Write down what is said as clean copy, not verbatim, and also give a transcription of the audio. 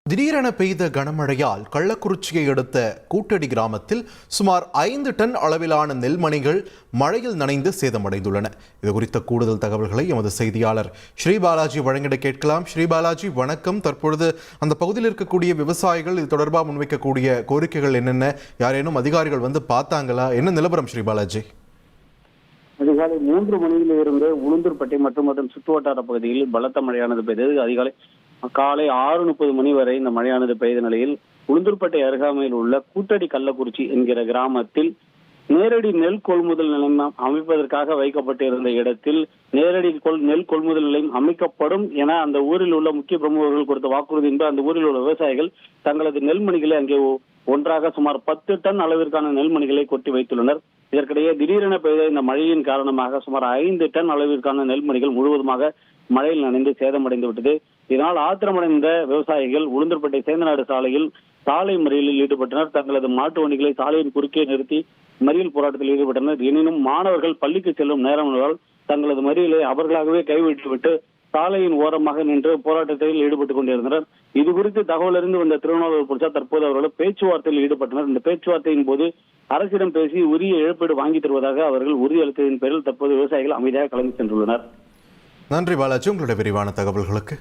திடீரென பெய்த கனமழையால் கள்ளக்குறிச்சியை அடுத்த கூட்டடி கிராமத்தில் சுமார் 5 டன் அளவிலான நெல்மணிகள் மழையில் நனைந்து சேதமடைந்துள்ளன. இது குறித்த கூடுதல் தகவல்களை எமது செய்தியாளர் ஸ்ரீபாலாஜி வழங்கிட கேட்கலாம். ஸ்ரீபாலாஜி வணக்கம். தற்பொழுது அந்த பகுதியில் இருக்கக்கூடிய விவசாயிகள் இது தொடர்பாக முன்வைக்கக்கூடிய கோரிக்கைகள் என்னென்ன? யாரேனும் அதிகாரிகள் வந்து பார்த்தாங்களா? என்ன நிலவரம் ஸ்ரீபாலாஜி? அதிகாலை 3 மணியில் இருந்து உளுந்தூர்பேட்டை மற்றும் அதன் சுற்றுவட்டார பகுதியில் பலத்த மழையானது பெய்தது. அதிகாலை காலை 6:30 மணி வரை இந்த மழையானது பெய்த நிலையில் உளுந்தூர்பேட்டை அருகாமையில் உள்ள கூட்டடி கள்ளக்குறிச்சி என்கிற கிராமத்தில் நேரடி நெல் கொள்முதல் நிலையம் அமைப்பதற்காக வைக்கப்பட்டிருந்த இடத்தில் நேரடி நெல் கொள்முதல் நிலையம் அமைக்கப்படும் என அந்த ஊரில் உள்ள முக்கிய பிரமுகர்கள் கொடுத்த வாக்குறுதி என்பது அந்த ஊரில் உள்ள விவசாயிகள் தங்களது நெல்மணிகளை அங்கே ஒன்றாக சுமார் 10 டன் அளவிற்கான நெல்மணிகளை கொட்டி வைத்துள்ளனர். இதற்கிடையே திடீரென பெய்த இந்த மழையின் காரணமாக சுமார் 5 டன் அளவிற்கான நெல்மணிகள் முழுவதுமாக மழையில் நனைந்து சேதமடைந்து விட்டது. இதனால் ஆத்திரமடைந்த விவசாயிகள் உளுந்தூர்பேட்டை சேந்தநாடு சாலையில் சாலை மறியலில் ஈடுபட்டனர். தங்களது மாட்டு வண்டிகளை சாலையின் குறுக்கே நிறுத்தி மறியல் போராட்டத்தில் ஈடுபட்டனர். எனினும் மாணவர்கள் பள்ளிக்கு செல்லும் நேரம் என்பதால் தங்களது மறியலை அவர்களாகவே கைவிட்டுவிட்டு சாலையின் ஓரமாக நின்று போராட்டத்தில் ஈடுபட்டுக் கொண்டிருந்தனர். இது குறித்து தகவல் அறிந்து வந்த திருவண்ணாமலை போலீசார் தற்போது அவர்கள் பேச்சுவார்த்தையில் ஈடுபட்டனர். இந்த பேச்சுவார்த்தையின் போது அரசிடம் பேசி உரிய இழப்பீடு வாங்கி தருவதாக அவர்கள் உறுதியளித்ததின் பேரில் தற்போது விவசாயிகள் அமைதியாக கிளம்பி சென்றுள்ளனர். நன்றி பாலாஜி, உங்களுடைய விரிவான தகவல்களுக்கு.